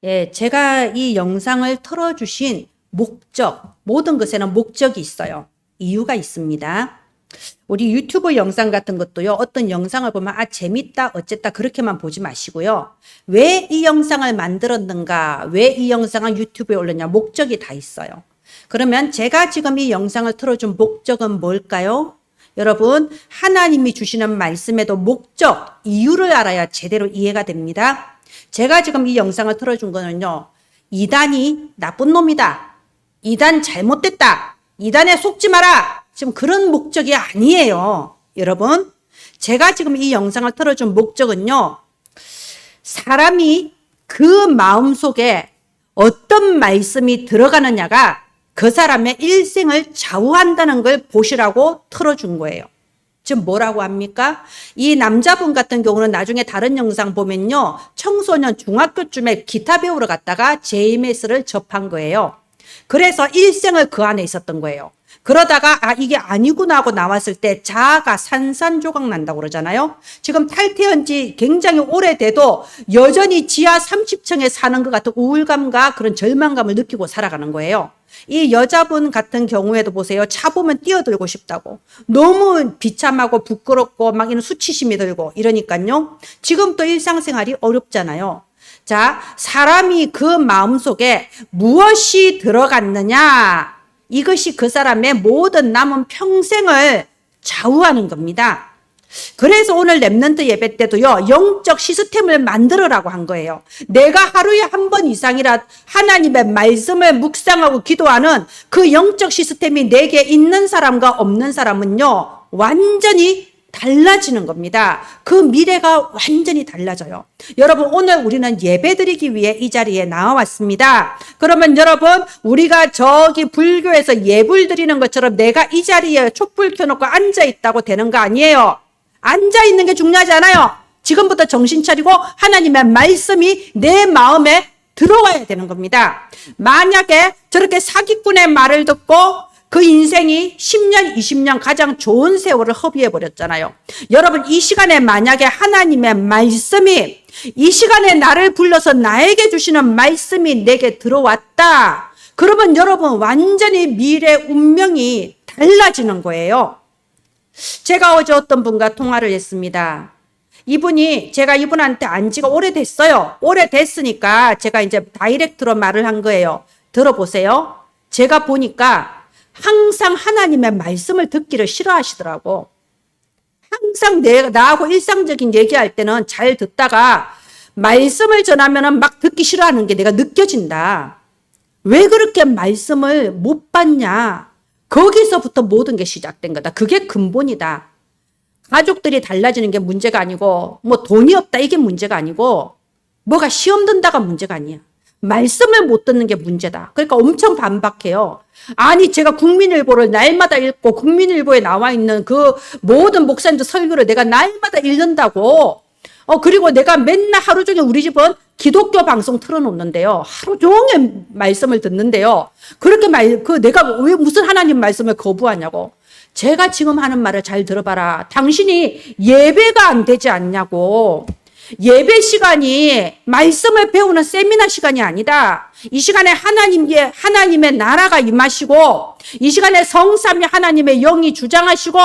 예, 제가 이 영상을 틀어주신 목적, 모든 것에는 목적이 있어요. 이유가 있습니다. 우리 유튜브 영상 같은 것도요, 어떤 영상을 보면, 재밌다, 어쨌다, 그렇게만 보지 마시고요. 왜 이 영상을 만들었는가, 왜 이 영상을 유튜브에 올렸냐, 목적이 다 있어요. 그러면 제가 지금 이 영상을 틀어준 목적은 뭘까요? 여러분, 하나님이 주시는 말씀에도 목적, 이유를 알아야 제대로 이해가 됩니다. 제가 지금 이 영상을 틀어준 거는요, 이단이 나쁜 놈이다, 이단 잘못됐다, 이단에 속지 마라, 지금 그런 목적이 아니에요. 여러분, 제가 지금 이 영상을 틀어준 목적은요, 사람이 그 마음속에 어떤 말씀이 들어가느냐가 그 사람의 일생을 좌우한다는 걸 보시라고 틀어준 거예요. 지금 뭐라고 합니까? 이 남자분 같은 경우는 나중에 다른 영상 보면요, 청소년 중학교쯤에 기타 배우러 갔다가 JMS를 접한 거예요. 그래서 일생을 그 안에 있었던 거예요. 그러다가 이게 아니구나 하고 나왔을 때 자아가 산산조각 난다고 그러잖아요. 지금 탈퇴한 지 굉장히 오래돼도 여전히 지하 30층에 사는 것 같은 우울감과 그런 절망감을 느끼고 살아가는 거예요. 이 여자분 같은 경우에도 보세요. 차 보면 뛰어들고 싶다고. 너무 비참하고 부끄럽고 막 이런 수치심이 들고 이러니까요. 지금 또 일상생활이 어렵잖아요. 자, 사람이 그 마음속에 무엇이 들어갔느냐, 이것이 그 사람의 모든 남은 평생을 좌우하는 겁니다. 그래서 오늘 랩넌트 예배 때도요, 영적 시스템을 만들어라고 한 거예요. 내가 하루에 한 번 이상이라 하나님의 말씀을 묵상하고 기도하는 그 영적 시스템이 내게 있는 사람과 없는 사람은요, 완전히 달라지는 겁니다. 그 미래가 완전히 달라져요. 여러분, 오늘 우리는 예배 드리기 위해 이 자리에 나와왔습니다. 그러면 여러분, 우리가 저기 불교에서 예불 드리는 것처럼 내가 이 자리에 촛불 켜놓고 앉아있다고 되는 거 아니에요. 앉아있는 게 중요하지 않아요. 지금부터 정신 차리고 하나님의 말씀이 내 마음에 들어와야 되는 겁니다. 만약에 저렇게 사기꾼의 말을 듣고 그 인생이 10년, 20년 가장 좋은 세월을 허비해버렸잖아요. 여러분, 이 시간에 만약에 하나님의 말씀이, 이 시간에 나를 불러서 나에게 주시는 말씀이 내게 들어왔다, 그러면 여러분 완전히 미래 운명이 달라지는 거예요. 제가 어제 어떤 분과 통화를 했습니다. 제가 이분한테 안 지가 오래됐어요. 오래됐으니까 제가 이제 다이렉트로 말을 한 거예요. 들어보세요. 제가 보니까 항상 하나님의 말씀을 듣기를 싫어하시더라고. 항상 나하고 일상적인 얘기할 때는 잘 듣다가 말씀을 전하면은 막 듣기 싫어하는 게 내가 느껴진다. 왜 그렇게 말씀을 못 받냐? 거기서부터 모든 게 시작된 거다. 그게 근본이다. 가족들이 달라지는 게 문제가 아니고, 뭐 돈이 없다 이게 문제가 아니고, 뭐가 시험 든다가 문제가 아니야. 말씀을 못 듣는 게 문제다. 그러니까 엄청 반박해요. 아니, 제가 국민일보를 날마다 읽고 국민일보에 나와 있는 그 모든 목사님들 설교를 내가 날마다 읽는다고. 그리고 내가 맨날 하루 종일 우리 집은 기독교 방송 틀어놓는데요. 하루 종일 말씀을 듣는데요. 그렇게 내가 왜 무슨 하나님 말씀을 거부하냐고. 제가 지금 하는 말을 잘 들어봐라. 당신이 예배가 안 되지 않냐고. 예배 시간이 말씀을 배우는 세미나 시간이 아니다. 이 시간에 하나님의 나라가 임하시고, 이 시간에 성삼위 하나님의 영이 주장하시고,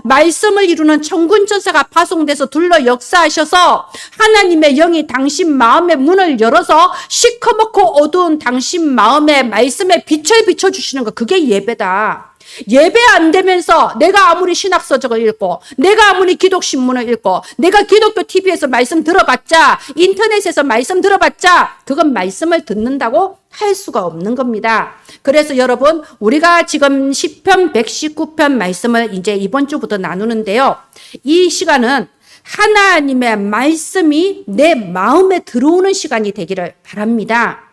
말씀을 이루는 천군천사가 파송돼서 둘러 역사하셔서 하나님의 영이 당신 마음의 문을 열어서 시커멓고 어두운 당신 마음의 말씀에 빛을 비춰주시는 거, 그게 예배다. 예배 안 되면서 내가 아무리 신학서적을 읽고, 내가 아무리 기독신문을 읽고, 내가 기독교 TV에서 말씀 들어봤자, 인터넷에서 말씀 들어봤자, 그건 말씀을 듣는다고 할 수가 없는 겁니다. 그래서 여러분, 우리가 지금 시편 119편 말씀을 이제 이번 주부터 나누는데요. 이 시간은 하나님의 말씀이 내 마음에 들어오는 시간이 되기를 바랍니다.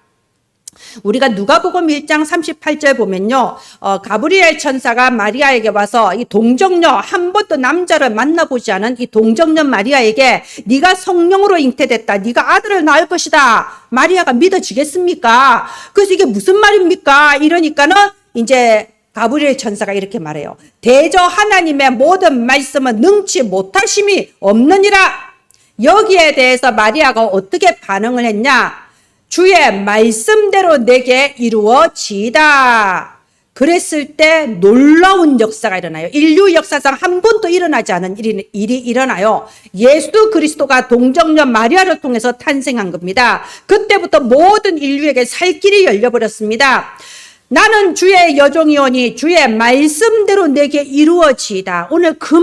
우리가 누가복음 1장 38절 보면요, 가브리엘 천사가 마리아에게 와서 이 동정녀, 한 번도 남자를 만나보지 않은 이 동정녀 마리아에게 네가 성령으로 잉태됐다, 네가 아들을 낳을 것이다. 마리아가 믿어지겠습니까? 그래서 이게 무슨 말입니까? 이러니까는 이제 가브리엘 천사가 이렇게 말해요. 대저 하나님의 모든 말씀은 능치 못하심이 없느니라. 여기에 대해서 마리아가 어떻게 반응을 했냐? 주의 말씀대로 내게 이루어지이다. 그랬을 때 놀라운 역사가 일어나요. 인류 역사상 한 번도 일어나지 않은 일이 일어나요. 예수 그리스도가 동정녀 마리아를 통해서 탄생한 겁니다. 그때부터 모든 인류에게 살 길이 열려버렸습니다. 나는 주의 여종이오니 주의 말씀대로 내게 이루어지이다. 오늘 그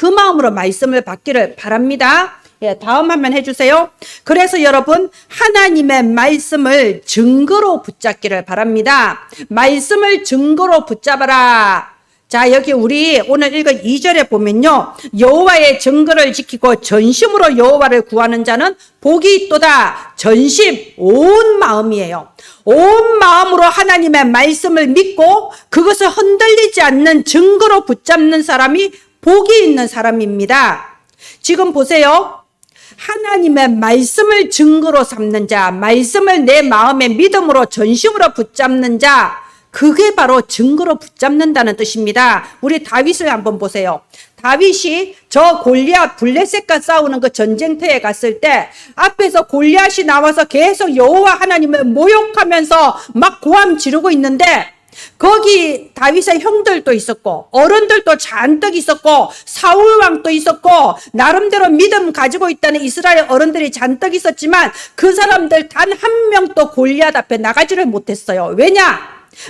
마음으로 말씀을 받기를 바랍니다. 예, 다음 화면 해주세요. 그래서 여러분, 하나님의 말씀을 증거로 붙잡기를 바랍니다. 말씀을 증거로 붙잡아라. 자, 여기 우리 오늘 읽은 2절에 보면요. 여호와의 증거를 지키고 전심으로 여호와를 구하는 자는 복이 있도다. 전심, 온 마음이에요. 온 마음으로 하나님의 말씀을 믿고 그것을 흔들리지 않는 증거로 붙잡는 사람이 복이 있는 사람입니다. 지금 보세요. 하나님의 말씀을 증거로 삼는 자, 말씀을 내 마음의 믿음으로 전심으로 붙잡는 자, 그게 바로 증거로 붙잡는다는 뜻입니다. 우리 다윗을 한번 보세요. 다윗이 저 골리앗 블레셋과 싸우는 그 전쟁터에 갔을 때 앞에서 골리앗이 나와서 계속 여호와 하나님을 모욕하면서 막 고함 지르고 있는데 거기 다윗의 형들도 있었고 어른들도 잔뜩 있었고 사울 왕도 있었고 나름대로 믿음 가지고 있다는 이스라엘 어른들이 잔뜩 있었지만 그 사람들 단 한 명도 골리앗 앞에 나가지를 못했어요. 왜냐?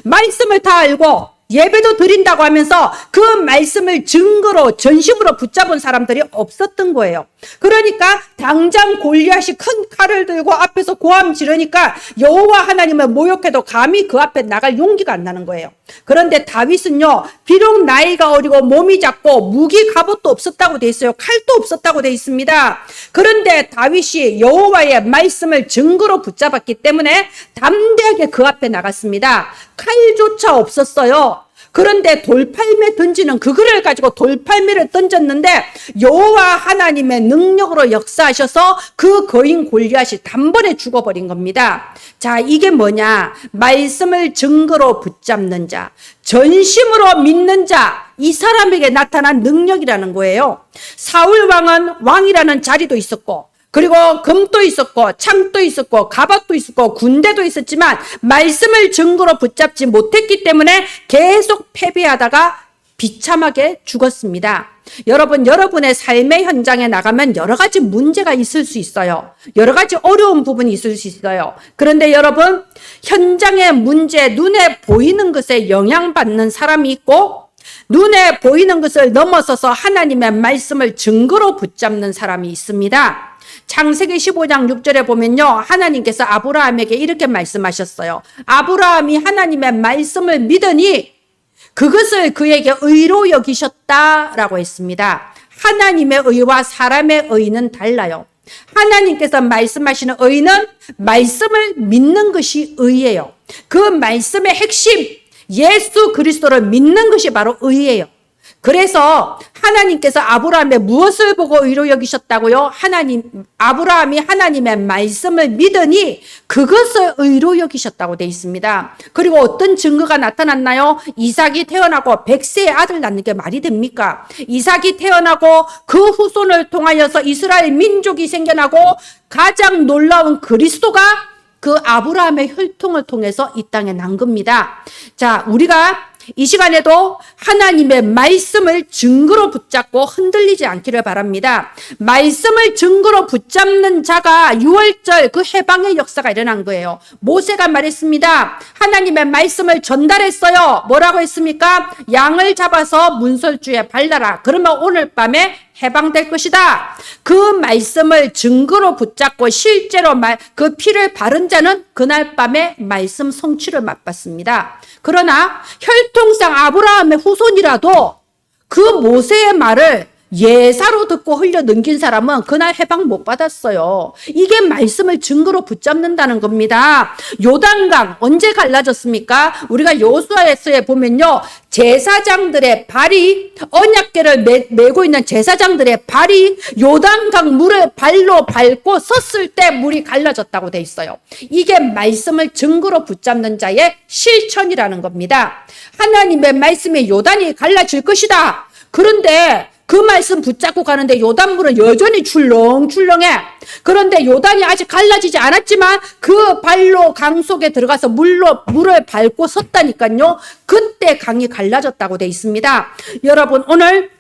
말씀을 다 알고 예배도 드린다고 하면서 그 말씀을 증거로 전심으로 붙잡은 사람들이 없었던 거예요. 그러니까 당장 골리앗이 큰 칼을 들고 앞에서 고함 지르니까 여호와 하나님을 모욕해도 감히 그 앞에 나갈 용기가 안 나는 거예요. 그런데 다윗은요, 비록 나이가 어리고 몸이 작고 무기 갑옷도 없었다고 돼 있어요. 칼도 없었다고 돼 있습니다. 그런데 다윗이 여호와의 말씀을 증거로 붙잡았기 때문에 담대하게 그 앞에 나갔습니다. 칼조차 없었어요. 그런데 돌팔매 던지는 그거를 가지고 돌팔매를 던졌는데 여호와 하나님의 능력으로 역사하셔서 그 거인 골리앗이 단번에 죽어버린 겁니다. 자, 이게 뭐냐? 말씀을 증거로 붙잡는 자, 전심으로 믿는 자, 이 사람에게 나타난 능력이라는 거예요. 사울 왕은 왕이라는 자리도 있었고 그리고 금도 있었고 창도 있었고 가밭도 있었고 군대도 있었지만 말씀을 증거로 붙잡지 못했기 때문에 계속 패배하다가 비참하게 죽었습니다. 여러분, 여러분의 삶의 현장에 나가면 여러 가지 문제가 있을 수 있어요. 여러 가지 어려운 부분이 있을 수 있어요. 그런데 여러분, 현장의 문제, 눈에 보이는 것에 영향받는 사람이 있고 눈에 보이는 것을 넘어서서 하나님의 말씀을 증거로 붙잡는 사람이 있습니다. 창세기 15장 6절에 보면요, 하나님께서 아브라함에게 이렇게 말씀하셨어요. 아브라함이 하나님의 말씀을 믿으니 그것을 그에게 의로 여기셨다라고 했습니다. 하나님의 의와 사람의 의는 달라요. 하나님께서 말씀하시는 의는 말씀을 믿는 것이 의예요. 그 말씀의 핵심, 예수 그리스도를 믿는 것이 바로 의예요. 그래서 하나님께서 아브라함의 무엇을 보고 의로 여기셨다고요? 아브라함이 하나님의 말씀을 믿으니 그것을 의로 여기셨다고 되어 있습니다. 그리고 어떤 증거가 나타났나요? 이삭이 태어나고 100세의 아들 낳는 게 말이 됩니까? 이삭이 태어나고 그 후손을 통하여서 이스라엘 민족이 생겨나고 가장 놀라운 그리스도가 그 아브라함의 혈통을 통해서 이 땅에 난 겁니다. 자, 우리가 이 시간에도 하나님의 말씀을 증거로 붙잡고 흔들리지 않기를 바랍니다. 말씀을 증거로 붙잡는 자가 6월절 그 해방의 역사가 일어난 거예요. 모세가 말했습니다. 하나님의 말씀을 전달했어요. 뭐라고 했습니까? 양을 잡아서 문설주에 발라라. 그러면 오늘 밤에 해방될 것이다. 그 말씀을 증거로 붙잡고 실제로 그 피를 바른 자는 그날 밤에 말씀 성취를 맛봤습니다. 그러나 혈통상 아브라함의 후손이라도 그 모세의 말을 예사로 듣고 흘려 넘긴 사람은 그날 해방 못 받았어요. 이게 말씀을 증거로 붙잡는다는 겁니다. 요단강 언제 갈라졌습니까? 우리가 여호수아서에 보면요, 제사장들의 발이, 언약궤를 메고 있는 제사장들의 발이 요단강 물을 발로 밟고 섰을 때 물이 갈라졌다고 돼 있어요. 이게 말씀을 증거로 붙잡는 자의 실천이라는 겁니다. 하나님의 말씀에 요단이 갈라질 것이다. 그런데 그 말씀 붙잡고 가는데 요단물은 여전히 출렁출렁해. 그런데 요단이 아직 갈라지지 않았지만 그 발로 강 속에 들어가서 물을 밟고 섰다니까요. 그때 강이 갈라졌다고 돼 있습니다. 여러분, 오늘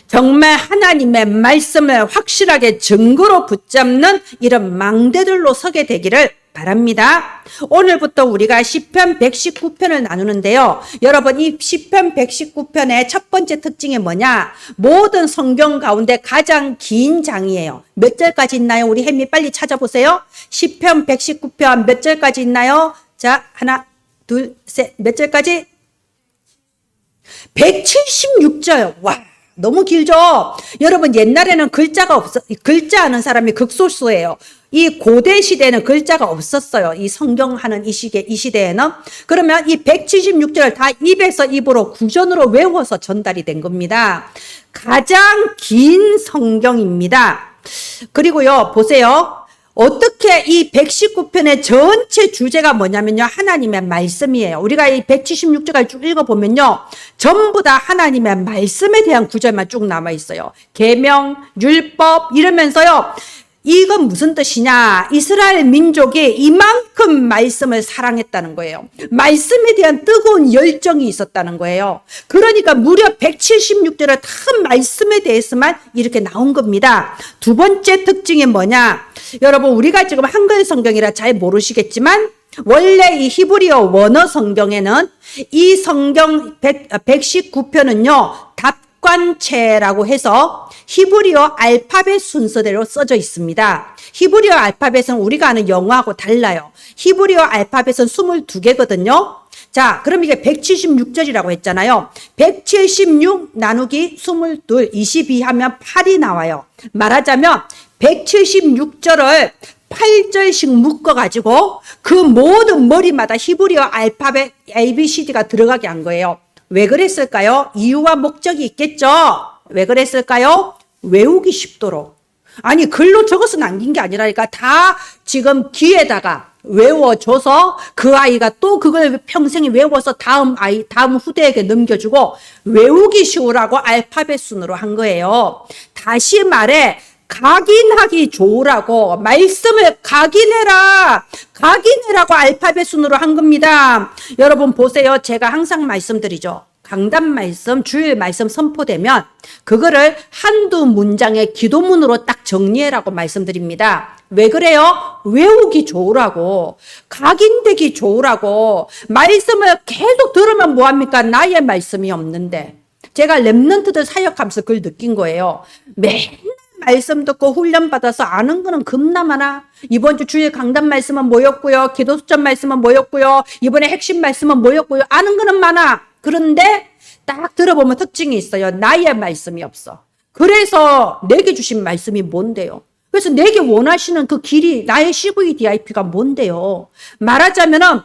정말 하나님의 말씀을 확실하게 증거로 붙잡는 이런 망대들로 서게 되기를 바랍니다. 오늘부터 우리가 시편 119편을 나누는데요. 여러분, 이 시편 119편의 첫 번째 특징이 뭐냐? 모든 성경 가운데 가장 긴 장이에요. 몇 절까지 있나요? 우리 혜미 빨리 찾아보세요. 시편 119편 몇 절까지 있나요? 자, 하나, 둘, 셋, 몇 절까지? 176절. 와, 너무 길죠? 여러분, 옛날에는 글자 아는 사람이 극소수예요. 이 고대 시대에는 글자가 없었어요. 이 성경하는 이 시대에는. 그러면 이 176절을 다 입에서 입으로 구전으로 외워서 전달이 된 겁니다. 가장 긴 성경입니다. 그리고요, 보세요. 어떻게 이 119편의 전체 주제가 뭐냐면요. 하나님의 말씀이에요. 우리가 이 176절까지 쭉 읽어보면요. 전부 다 하나님의 말씀에 대한 구절만 쭉 남아있어요. 계명, 율법 이러면서요. 이건 무슨 뜻이냐? 이스라엘 민족이 이만큼 말씀을 사랑했다는 거예요. 말씀에 대한 뜨거운 열정이 있었다는 거예요. 그러니까 무려 176절을 다 말씀에 대해서만 이렇게 나온 겁니다. 두 번째 특징이 뭐냐? 여러분, 우리가 지금 한글 성경이라 잘 모르시겠지만 원래 이 히브리어 원어 성경에는 이 성경 119편은요. 답관체라고 해서 히브리어 알파벳 순서대로 써져 있습니다. 히브리어 알파벳은 우리가 아는 영어하고 달라요. 히브리어 알파벳은 22개거든요. 자, 그럼 이게 176절이라고 했잖아요. 176 나누기 22, 22 하면 8이 나와요. 말하자면 176절을 8절씩 묶어가지고 그 모든 머리마다 히브리어 알파벳 ABCD가 들어가게 한 거예요. 왜 그랬을까요? 이유와 목적이 있겠죠? 왜 그랬을까요? 외우기 쉽도록. 아니, 글로 적어서 남긴 게 아니라니까 다 지금 귀에다가 외워줘서 그 아이가 또 그걸 평생에 외워서 다음 후대에게 넘겨주고 외우기 쉬우라고 알파벳 순으로 한 거예요. 다시 말해, 각인하기 좋으라고 말씀을 각인해라고 알파벳 순으로 한 겁니다. 여러분 보세요. 제가 항상 말씀드리죠. 강단 말씀, 주일 말씀 선포되면 그거를 한두 문장의 기도문으로 딱 정리해라고 말씀드립니다. 왜 그래요? 외우기 좋으라고, 각인되기 좋으라고. 말씀을 계속 들으면 뭐합니까? 나의 말씀이 없는데. 제가 랩런트들 사역하면서 그걸 느낀 거예요. 맨날 말씀 듣고 훈련 받아서 아는 거는 겁나 많아. 이번 주 주일 강단 말씀은 뭐였고요. 기도 수점 말씀은 뭐였고요. 이번에 핵심 말씀은 뭐였고요. 아는 거는 많아. 그런데 딱 들어보면 특징이 있어요. 나의 말씀이 없어. 그래서 내게 주신 말씀이 뭔데요? 그래서 내게 원하시는 그 길이 나의 CVDIP가 뭔데요? 말하자면은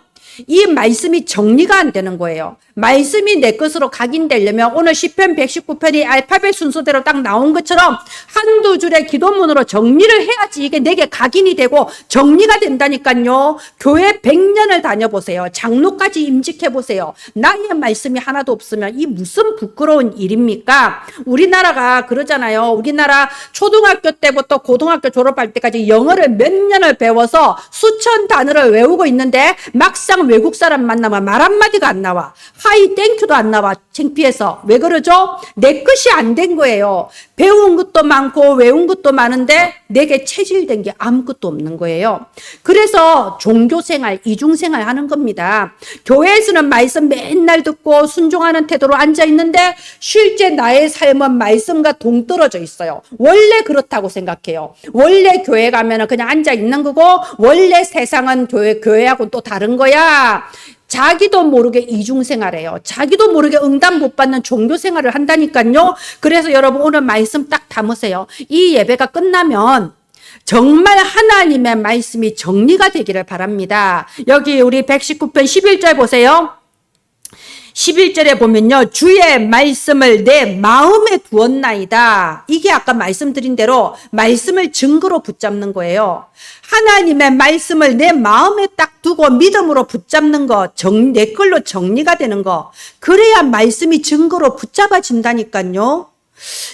이 말씀이 정리가 안 되는 거예요. 말씀이 내 것으로 각인되려면 오늘 시편 119편이 알파벳 순서대로 딱 나온 것처럼 한두 줄의 기도문으로 정리를 해야지 이게 내게 각인이 되고 정리가 된다니까요. 교회 100년을 다녀보세요. 장로까지 임직해보세요. 나의 말씀이 하나도 없으면 이 무슨 부끄러운 일입니까? 우리나라가 그러잖아요. 우리나라 초등학교 때부터 고등학교 졸업할 때까지 영어를 몇 년을 배워서 수천 단어를 외우고 있는데 막상 외국 사람 만나면 말 한마디가 안 나와. 하이 땡큐도 안 나와. 창피해서. 왜 그러죠? 내 것이 안 된 거예요. 배운 것도 많고 외운 것도 많은데 내게 체질된 게 아무것도 없는 거예요. 그래서 종교생활, 이중생활 하는 겁니다. 교회에서는 말씀 맨날 듣고 순종하는 태도로 앉아있는데 실제 나의 삶은 말씀과 동떨어져 있어요. 원래 그렇다고 생각해요. 원래 교회 가면 그냥 앉아있는 거고 원래 세상은 교회하고 또 다른 거야. 자기도 모르게 이중생활해요. 자기도 모르게 응답 못 받는 종교생활을 한다니까요. 그래서 여러분 오늘 말씀 딱 담으세요. 이 예배가 끝나면 정말 하나님의 말씀이 정리가 되기를 바랍니다. 여기 우리 119편 11절 보세요. 11절에 보면요. 주의 말씀을 내 마음에 두었나이다. 이게 아까 말씀드린 대로 말씀을 증거로 붙잡는 거예요. 하나님의 말씀을 내 마음에 딱 두고 믿음으로 붙잡는 거, 내 걸로 정리가 되는 거. 그래야 말씀이 증거로 붙잡아진다니까요.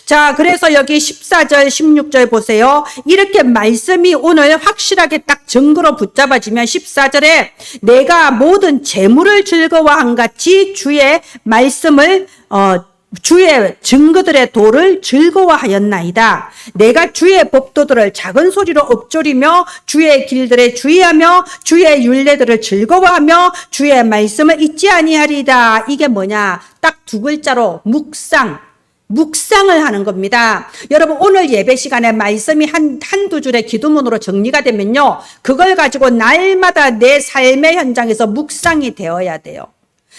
자, 그래서 여기 14절, 16절 보세요. 이렇게 말씀이 오늘 확실하게 딱 증거로 붙잡아지면 14절에 내가 모든 재물을 즐거워한 같이 주의 말씀을 주의 증거들의 도를 즐거워하였나이다. 내가 주의 법도들을 작은 소리로 읊조리며 주의 길들에 주의하며 주의 율례들을 즐거워하며 주의 말씀을 잊지 아니하리다. 이게 뭐냐? 딱 두 글자로 묵상을 하는 겁니다. 여러분, 오늘 예배 시간에 말씀이 한두 줄의 기도문으로 정리가 되면요, 그걸 가지고 날마다 내 삶의 현장에서 묵상이 되어야 돼요.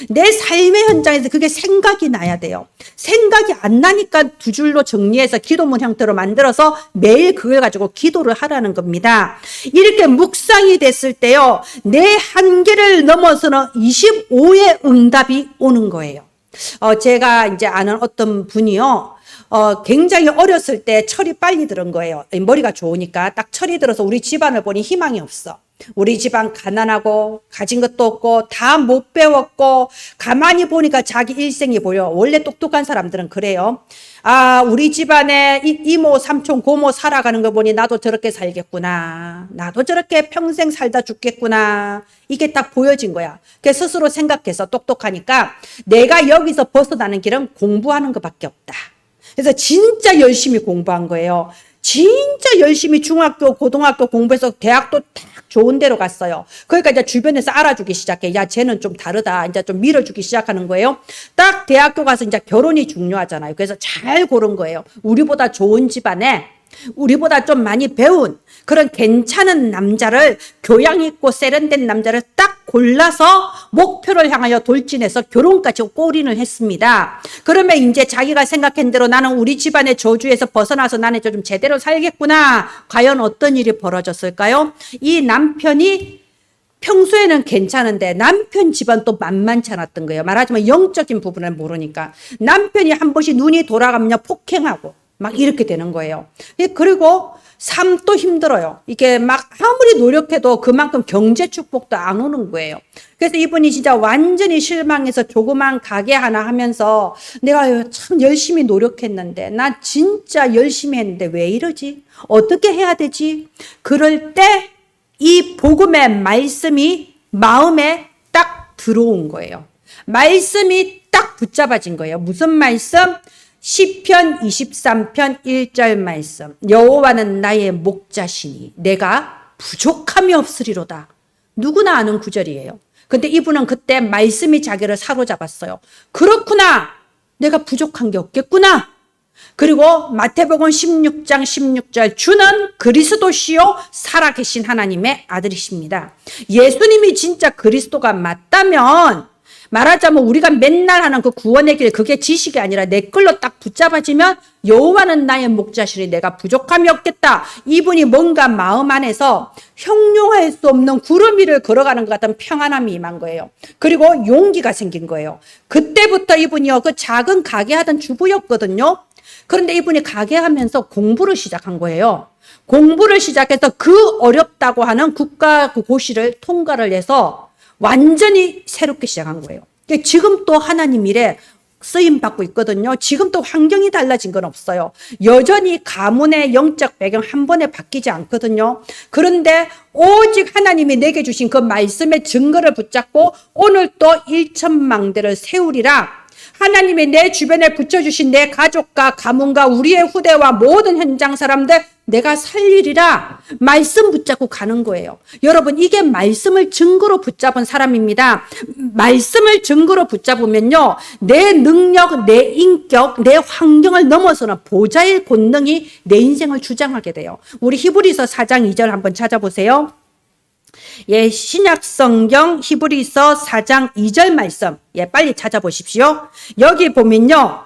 내 삶의 현장에서 그게 생각이 나야 돼요. 생각이 안 나니까 두 줄로 정리해서 기도문 형태로 만들어서 매일 그걸 가지고 기도를 하라는 겁니다. 이렇게 묵상이 됐을 때요, 내 한계를 넘어서는 25의 응답이 오는 거예요. 제가 이제 아는 어떤 분이요, 굉장히 어렸을 때 철이 빨리 들은 거예요. 머리가 좋으니까 딱 철이 들어서 우리 집안을 보니 희망이 없어. 우리 집안 가난하고 가진 것도 없고 다 못 배웠고 가만히 보니까 자기 일생이 보여. 원래 똑똑한 사람들은 그래요. 아, 우리 집안에 이모, 삼촌, 고모 살아가는 거 보니 나도 저렇게 살겠구나. 나도 저렇게 평생 살다 죽겠구나. 이게 딱 보여진 거야. 그래서 스스로 생각해서 똑똑하니까 내가 여기서 벗어나는 길은 공부하는 것밖에 없다. 그래서 진짜 열심히 공부한 거예요. 진짜 열심히 중학교, 고등학교 공부해서 대학도 딱 좋은 데로 갔어요. 그러니까 이제 주변에서 알아주기 시작해. 야, 쟤는 좀 다르다. 이제 좀 밀어주기 시작하는 거예요. 딱 대학교 가서 이제 결혼이 중요하잖아요. 그래서 잘 고른 거예요. 우리보다 좋은 집안에 우리보다 좀 많이 배운 그런 괜찮은 남자를, 교양 있고 세련된 남자를 딱 골라서 목표를 향하여 돌진해서 결혼까지 골인을 했습니다. 그러면 이제 자기가 생각한 대로 나는 우리 집안의 저주에서 벗어나서 나는 좀 제대로 살겠구나. 과연 어떤 일이 벌어졌을까요? 이 남편이 평소에는 괜찮은데 남편 집안 또 만만치 않았던 거예요. 말하자면 영적인 부분을 모르니까. 남편이 한 번씩 눈이 돌아가면 폭행하고 막 이렇게 되는 거예요. 그리고 삶도 힘들어요. 이게 막 아무리 노력해도 그만큼 경제 축복도 안 오는 거예요. 그래서 이분이 진짜 완전히 실망해서 조그만 가게 하나 하면서 내가 참 열심히 노력했는데, 나 진짜 열심히 했는데 왜 이러지? 어떻게 해야 되지? 그럴 때 이 복음의 말씀이 마음에 딱 들어온 거예요. 말씀이 딱 붙잡아진 거예요. 무슨 말씀? 시편 23편 1절 말씀. 여호와는 나의 목자시니 내가 부족함이 없으리로다. 누구나 아는 구절이에요. 근데 이분은 그때 말씀이 자기를 사로잡았어요. 그렇구나. 내가 부족한 게 없겠구나. 그리고 마태복음 16장 16절, 주는 그리스도시요 살아계신 하나님의 아들이십니다. 예수님이 진짜 그리스도가 맞다면, 말하자면 우리가 맨날 하는 그 구원의 길, 그게 지식이 아니라 내 걸로 딱 붙잡아지면 여호와는 나의 목자시니 내가 부족함이 없겠다. 이분이 뭔가 마음 안에서 형용할 수 없는 구름 위를 걸어가는 것 같은 평안함이 임한 거예요. 그리고 용기가 생긴 거예요. 그때부터 이분이요, 그 작은 가게 하던 주부였거든요. 그런데 이분이 가게 하면서 공부를 시작한 거예요. 공부를 시작해서 그 어렵다고 하는 국가 그 고시를 통과를 해서 완전히 새롭게 시작한 거예요. 지금 또 하나님 일에 쓰임 받고 있거든요. 지금 또 환경이 달라진 건 없어요. 여전히 가문의 영적 배경 한 번에 바뀌지 않거든요. 그런데 오직 하나님이 내게 주신 그 말씀의 증거를 붙잡고 오늘 또 1천망대를 세우리라. 하나님이 내 주변에 붙여주신 내 가족과 가문과 우리의 후대와 모든 현장 사람들 내가 살리리라. 말씀 붙잡고 가는 거예요. 여러분, 이게 말씀을 증거로 붙잡은 사람입니다. 말씀을 증거로 붙잡으면요, 내 능력, 내 인격, 내 환경을 넘어서는 보좌의 권능이 내 인생을 주장하게 돼요. 우리 히브리서 4장 2절 한번 찾아보세요. 예, 신약 성경 히브리서 4장 2절 말씀. 예, 빨리 찾아보십시오. 여기 보면요,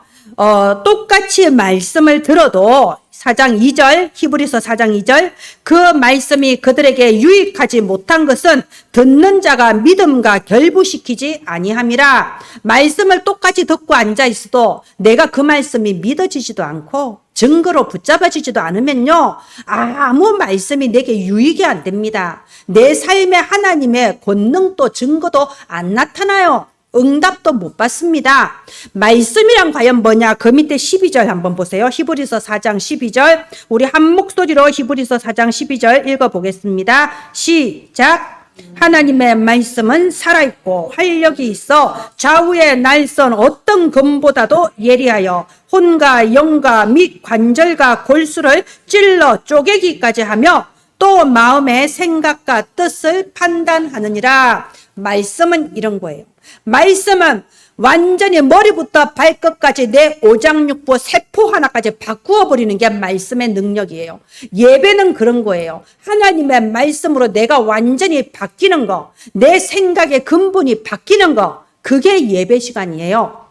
똑같이 말씀을 들어도 4장 2절, 히브리서 4장 2절, 그 말씀이 그들에게 유익하지 못한 것은 듣는 자가 믿음과 결부시키지 아니함이라. 말씀을 똑같이 듣고 앉아 있어도 내가 그 말씀이 믿어지지도 않고 증거로 붙잡아지지도 않으면요, 아무 말씀이 내게 유익이 안 됩니다. 내 삶에 하나님의 권능도 증거도 안 나타나요. 응답도 못 받습니다. 말씀이란 과연 뭐냐? 그 밑에 12절 한번 보세요. 히브리서 4장 12절. 우리 한 목소리로 히브리서 4장 12절 읽어보겠습니다. 시작. 하나님의 말씀은 살아있고 활력이 있어 좌우의 날선 어떤 검보다도 예리하여 혼과 영과 및 관절과 골수를 찔러 쪼개기까지 하며 또 마음의 생각과 뜻을 판단하느니라. 말씀은 이런 거예요. 말씀은 완전히 머리부터 발끝까지 내 오장육부 세포 하나까지 바꾸어 버리는 게 말씀의 능력이에요. 예배는 그런 거예요. 하나님의 말씀으로 내가 완전히 바뀌는 거, 내 생각의 근본이 바뀌는 거, 그게 예배 시간이에요.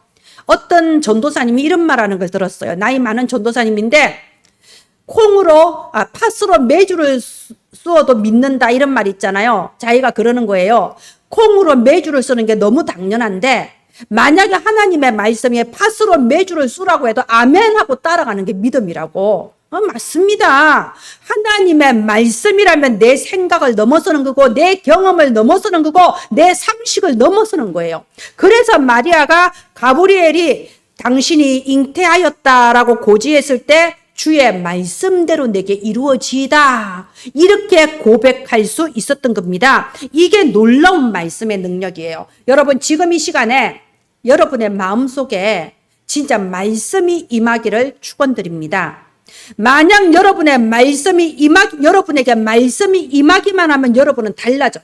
어떤 전도사님이 이런 말하는 걸 들었어요. 나이 많은 전도사님인데 팥으로 메주를 쑤어도 믿는다 이런 말 있잖아요. 자기가 그러는 거예요. 콩으로 메주를 쓰는 게 너무 당연한데 만약에 하나님의 말씀에 팥으로 메주를 쑤라고 해도 아멘 하고 따라가는 게 믿음이라고. 맞습니다. 하나님의 말씀이라면 내 생각을 넘어서는 거고 내 경험을 넘어서는 거고 내 상식을 넘어서는 거예요. 그래서 마리아가 가브리엘이 당신이 잉태하였다라고 고지했을 때 주의 말씀대로 내게 이루어지다 이렇게 고백할 수 있었던 겁니다. 이게 놀라운 말씀의 능력이에요. 여러분 지금 이 시간에 여러분의 마음속에 진짜 말씀이 임하기를 축원드립니다. 만약 여러분에게 말씀이 임하기만 하면 여러분은 달라져요.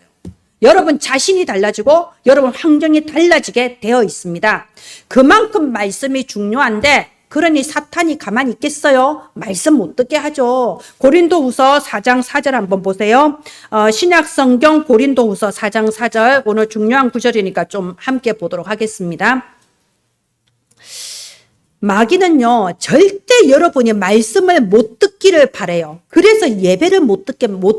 여러분 자신이 달라지고 여러분 환경이 달라지게 되어 있습니다. 그만큼 말씀이 중요한데 그러니 사탄이 가만히 있겠어요? 말씀 못 듣게 하죠. 고린도후서 4장 4절 한번 보세요. 신약성경 고린도후서 4장 4절 오늘 중요한 구절이니까 좀 함께 보도록 하겠습니다. 마귀는요 절대 여러분이 말씀을 못 듣기를 바래요. 그래서 예배를 못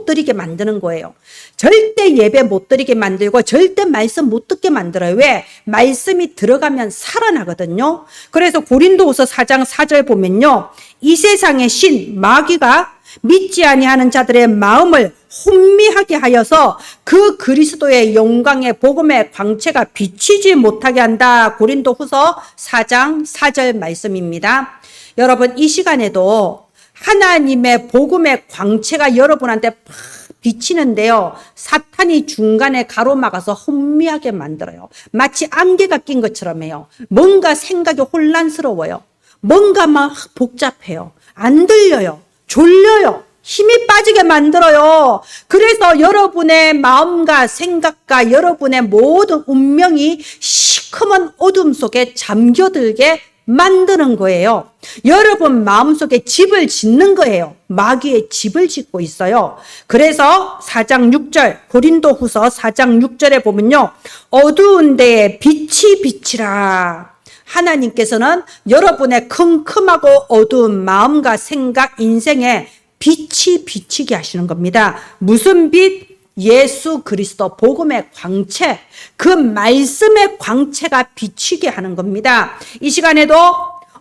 드리게 만드는 거예요. 절대 예배 못 드리게 만들고 절대 말씀 못 듣게 만들어요. 왜? 말씀이 들어가면 살아나거든요. 그래서 고린도후서 4장 4절 보면요, 이 세상의 신 마귀가 믿지 아니하는 자들의 마음을 혼미하게 하여서 그 그리스도의 영광의 복음의 광채가 비치지 못하게 한다. 고린도후서 4장 4절 말씀입니다. 여러분 이 시간에도 하나님의 복음의 광채가 여러분한테 팍 비치는데요, 사탄이 중간에 가로막아서 혼미하게 만들어요. 마치 안개가 낀 것처럼 해요. 뭔가 생각이 혼란스러워요. 뭔가 막 복잡해요. 안 들려요. 졸려요. 힘이 빠지게 만들어요. 그래서 여러분의 마음과 생각과 여러분의 모든 운명이 시커먼 어둠 속에 잠겨들게 만드는 거예요. 여러분 마음속에 집을 짓는 거예요. 마귀의 집을 짓고 있어요. 그래서 4장 6절 고린도후서 4장 6절에 보면요, 어두운 데에 빛이 비치라. 하나님께서는 여러분의 컴컴하고 어두운 마음과 생각, 인생에 빛이 비치게 하시는 겁니다. 무슨 빛? 예수 그리스도 복음의 광채, 그 말씀의 광채가 비치게 하는 겁니다. 이 시간에도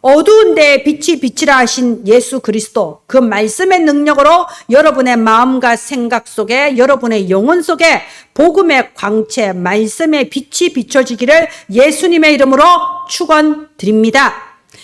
어두운 데에 빛이 비치라 하신 예수 그리스도, 그 말씀의 능력으로 여러분의 마음과 생각 속에, 여러분의 영혼 속에 복음의 광채, 말씀의 빛이 비춰지기를 예수님의 이름으로 축원드립니다.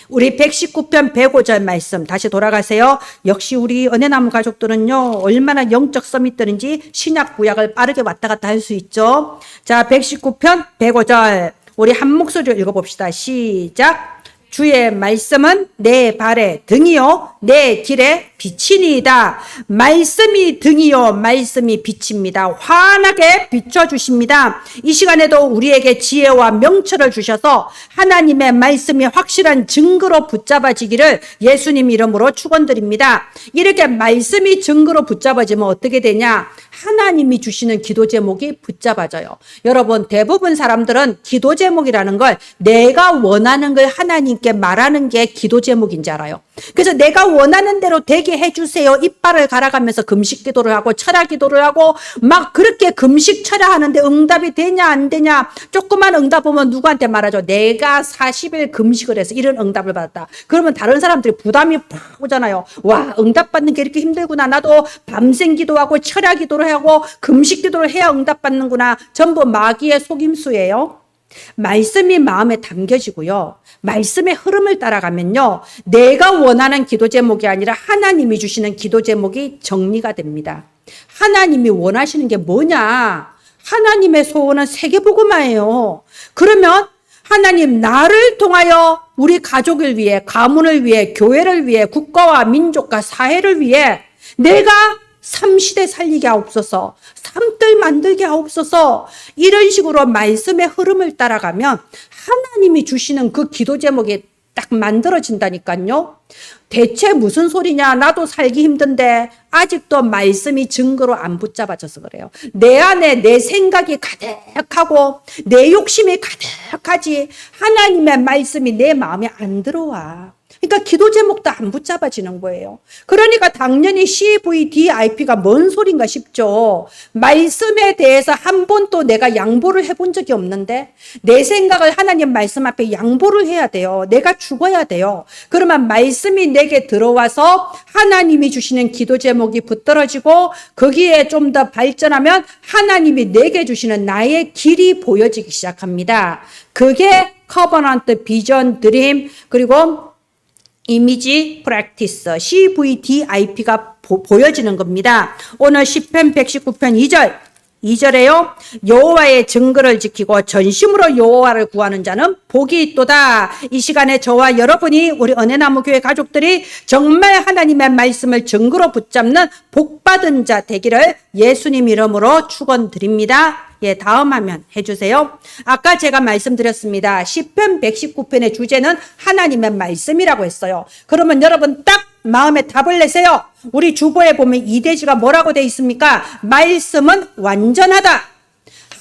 우리 119편 105절 말씀 다시 돌아가세요. 역시 우리 은혜나무 가족들은요 얼마나 영적 썸이 뜨는지 신약 구약을 빠르게 왔다 갔다 할 수 있죠. 자, 119편 105절 우리 한 목소리로 읽어봅시다. 시작. 주의 말씀은 내 발의 등이요 내 길의 빛이니이다. 말씀이 등이요 말씀이 빛입니다. 환하게 비춰주십니다. 이 시간에도 우리에게 지혜와 명철을 주셔서 하나님의 말씀이 확실한 증거로 붙잡아지기를 예수님 이름으로 축원드립니다. 이렇게 말씀이 증거로 붙잡아지면 어떻게 되냐? 하나님이 주시는 기도 제목이 붙잡아져요. 여러분 대부분 사람들은 기도 제목이라는 걸 내가 원하는 걸 하나님께 말하는 게 기도 제목인 줄 알아요. 그래서 내가 원하는 대로 되게 해주세요. 이빨을 갈아가면서 금식 기도를 하고 철야 기도를 하고 막 그렇게 금식 철야 하는데 응답이 되냐 안 되냐, 조그만 응답 보면 누구한테 말하죠. 내가 40일 금식을 해서 이런 응답을 받았다. 그러면 다른 사람들이 부담이 팍 오잖아요. 와, 응답 받는 게 이렇게 힘들구나. 나도 밤샘 기도하고 철야 기도를 하고 금식 기도를 해야 응답 받는구나. 전부 마귀의 속임수예요. 말씀이 마음에 담겨지고요. 말씀의 흐름을 따라가면요. 내가 원하는 기도 제목이 아니라 하나님이 주시는 기도 제목이 정리가 됩니다. 하나님이 원하시는 게 뭐냐? 하나님의 소원은 세계복음화예요. 그러면 하나님 나를 통하여 우리 가족을 위해, 가문을 위해, 교회를 위해, 국가와 민족과 사회를 위해 내가 삼시대 살리게 하옵소서, 삼들 만들게 하옵소서, 이런 식으로 말씀의 흐름을 따라가면 하나님이 주시는 그 기도 제목이 딱 만들어진다니까요. 대체 무슨 소리냐? 나도 살기 힘든데 아직도 말씀이 증거로 안 붙잡아져서 그래요. 내 안에 내 생각이 가득하고 내 욕심이 가득하지 하나님의 말씀이 내 마음에 안 들어와. 그러니까 기도 제목도 안 붙잡아지는 거예요. 그러니까 당연히 CVDIP가 뭔 소린가 싶죠. 말씀에 대해서 한 번도 내가 양보를 해본 적이 없는데 내 생각을 하나님 말씀 앞에 양보를 해야 돼요. 내가 죽어야 돼요. 그러면 말씀이 내게 들어와서 하나님이 주시는 기도 제목이 붙들어지고 거기에 좀 더 발전하면 하나님이 내게 주시는 나의 길이 보여지기 시작합니다. 그게 커버넌트, 비전, 드림, 그리고 이미지 프랙티스 CVDIP가 보여지는 겁니다. 오늘 시편 119편 2절에요. 여호와의 증거를 지키고 전심으로 여호와를 구하는 자는 복이 있도다. 이 시간에 저와 여러분이 우리 은혜나무 교회 가족들이 정말 하나님의 말씀을 증거로 붙잡는 복받은 자 되기를 예수님 이름으로 축원드립니다. 예, 다음 화면 해주세요. 아까 제가 말씀드렸습니다. 시편 119편의 주제는 하나님의 말씀이라고 했어요. 그러면 여러분 딱 마음에 답을 내세요. 우리 주보에 보면 2대지가 뭐라고 되어 있습니까? 말씀은 완전하다.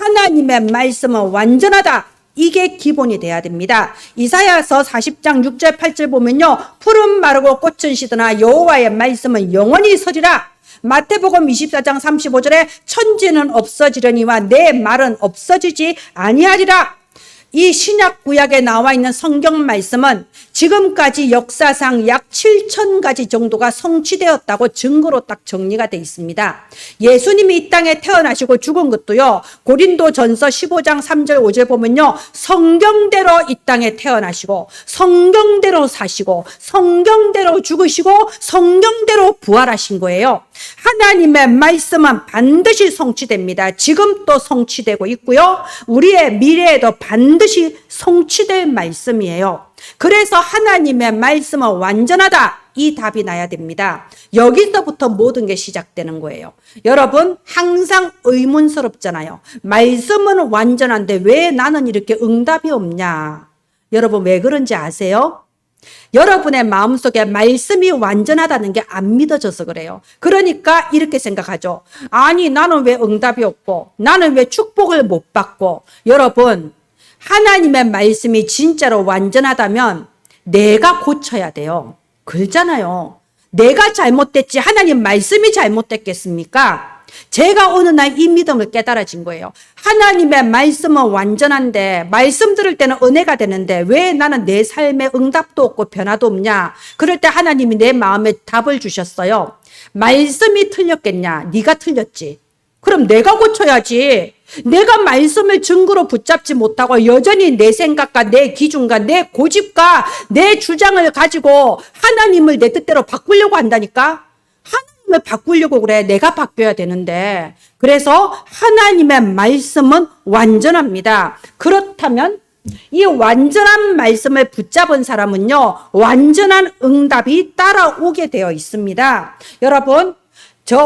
하나님의 말씀은 완전하다. 이게 기본이 돼야 됩니다. 이사야서 40장 6절 8절 보면요. 푸른 마르고 꽃은 시드나 여호와의 말씀은 영원히 서리라. 마태복음 24장 35절에 천지는 없어지려니와 내 말은 없어지지 아니하리라. 이 신약 구약에 나와 있는 성경 말씀은 지금까지 역사상 약 7,000가지 정도가 성취되었다고 증거로 딱 정리가 되어 있습니다. 예수님이 이 땅에 태어나시고 죽은 것도요. 고린도전서 15장 3절 5절 보면요. 성경대로 이 땅에 태어나시고 성경대로 사시고 성경대로 죽으시고 성경대로 부활하신 거예요. 하나님의 말씀은 반드시 성취됩니다. 지금 또 성취되고 있고요. 우리의 미래에도 반드시 성취될 말씀이에요. 그래서 하나님의 말씀은 완전하다. 이 답이 나야 됩니다. 여기서부터 모든 게 시작되는 거예요. 여러분 항상 의문스럽잖아요. 말씀은 완전한데 왜 나는 이렇게 응답이 없냐? 여러분 왜 그런지 아세요? 여러분의 마음속에 말씀이 완전하다는 게 안 믿어져서 그래요. 그러니까 이렇게 생각하죠. 아니 나는 왜 응답이 없고 나는 왜 축복을 못 받고. 여러분 하나님의 말씀이 진짜로 완전하다면 내가 고쳐야 돼요. 그렇잖아요. 내가 잘못됐지 하나님 말씀이 잘못됐겠습니까? 제가 어느 날 이 믿음을 깨달아진 거예요. 하나님의 말씀은 완전한데 말씀 들을 때는 은혜가 되는데 왜 나는 내 삶에 응답도 없고 변화도 없냐? 그럴 때 하나님이 내 마음에 답을 주셨어요. 말씀이 틀렸겠냐? 네가 틀렸지. 그럼 내가 고쳐야지. 내가 말씀을 증거로 붙잡지 못하고 여전히 내 생각과 내 기준과 내 고집과 내 주장을 가지고 하나님을 내 뜻대로 바꾸려고 한다니까? 하나님을 바꾸려고 그래. 내가 바뀌어야 되는데. 그래서 하나님의 말씀은 완전합니다. 그렇다면 이 완전한 말씀을 붙잡은 사람은요, 완전한 응답이 따라오게 되어 있습니다. 여러분,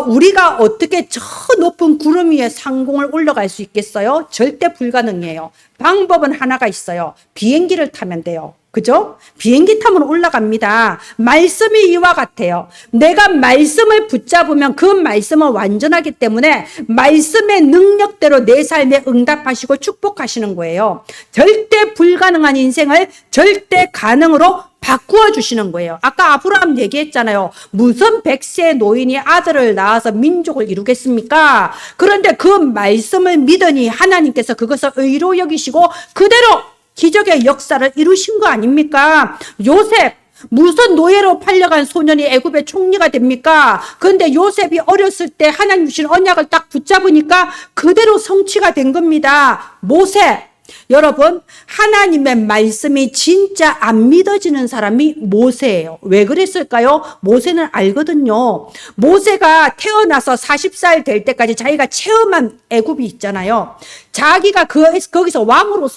우리가 어떻게 저 높은 구름 위에 상공을 올라갈 수 있겠어요? 절대 불가능해요. 방법은 하나가 있어요. 비행기를 타면 돼요. 그죠? 비행기 타면 올라갑니다. 말씀이 이와 같아요. 내가 말씀을 붙잡으면 그 말씀은 완전하기 때문에 말씀의 능력대로 내 삶에 응답하시고 축복하시는 거예요. 절대 불가능한 인생을 절대 가능으로 바꾸어 주시는 거예요. 아까 아브라함 얘기했잖아요. 무슨 100세 노인이 아들을 낳아서 민족을 이루겠습니까? 그런데 그 말씀을 믿으니 하나님께서 그것을 의로 여기시고 그대로 기적의 역사를 이루신 거 아닙니까? 요셉 무슨 노예로 팔려간 소년이 애굽의 총리가 됩니까? 그런데 요셉이 어렸을 때 하나님 주신 언약을 딱 붙잡으니까 그대로 성취가 된 겁니다. 모세 여러분, 하나님의 말씀이 진짜 안 믿어지는 사람이 모세예요. 왜 그랬을까요? 모세는 알거든요. 모세가 태어나서 40살 될 때까지 자기가 체험한 애굽이 있잖아요. 자기가 거기서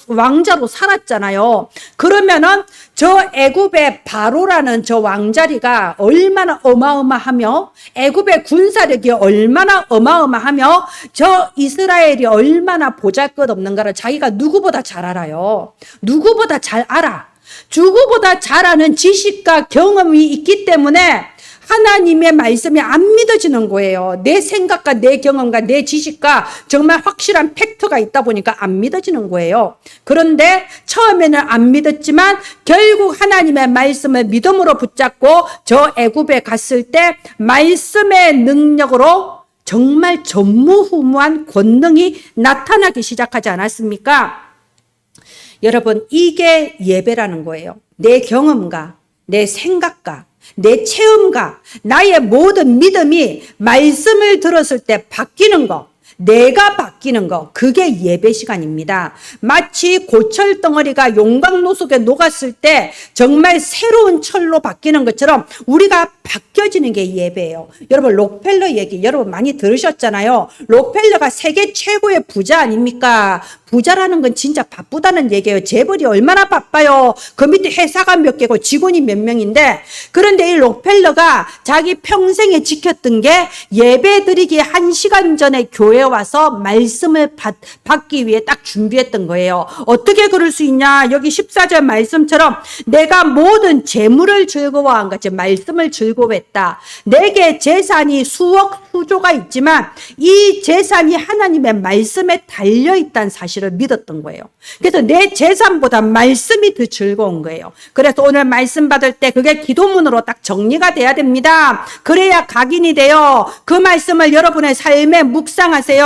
왕자로 살았잖아요. 그러면은 저 애굽의 바로라는 저 왕자리가 얼마나 어마어마하며 애굽의 군사력이 얼마나 어마어마하며 저 이스라엘이 얼마나 보잘것없는가를 자기가 누구보다 잘 알아요. 누구보다 잘 알아. 누구보다 잘 아는 지식과 경험이 있기 때문에 하나님의 말씀이 안 믿어지는 거예요. 내 생각과 내 경험과 내 지식과 정말 확실한 팩트가 있다 보니까 안 믿어지는 거예요. 그런데 처음에는 안 믿었지만 결국 하나님의 말씀을 믿음으로 붙잡고 저 애굽에 갔을 때 말씀의 능력으로 정말 전무후무한 권능이 나타나기 시작하지 않았습니까? 여러분, 이게 예배라는 거예요. 내 경험과 내 생각과 내 체험과 나의 모든 믿음이 말씀을 들었을 때 바뀌는 거, 내가 바뀌는 거, 그게 예배 시간입니다. 마치 고철 덩어리가 용광로 속에 녹았을 때 정말 새로운 철로 바뀌는 것처럼 우리가 바뀌어지는 게 예배예요. 여러분, 록펠러 얘기 여러분 많이 들으셨잖아요. 록펠러가 세계 최고의 부자 아닙니까? 부자라는 건 진짜 바쁘다는 얘기예요. 재벌이 얼마나 바빠요. 그 밑에 회사가 몇 개고 직원이 몇 명인데, 그런데 이 록펠러가 자기 평생에 지켰던 게 예배 드리기 1시간 전에 교회 와서 말씀을 받기 위해 딱 준비했던 거예요. 어떻게 그럴 수 있냐? 여기 14절 말씀처럼 내가 모든 재물을 즐거워한 것이 말씀을 즐거워했다. 내게 재산이 수억 수조가 있지만 이 재산이 하나님의 말씀에 달려있다는 사실을 믿었던 거예요. 그래서 내 재산보다 말씀이 더 즐거운 거예요. 그래서 오늘 말씀 받을 때 그게 기도문으로 딱 정리가 돼야 됩니다. 그래야 각인이 돼요. 그 말씀을 여러분의 삶에 묵상하세요.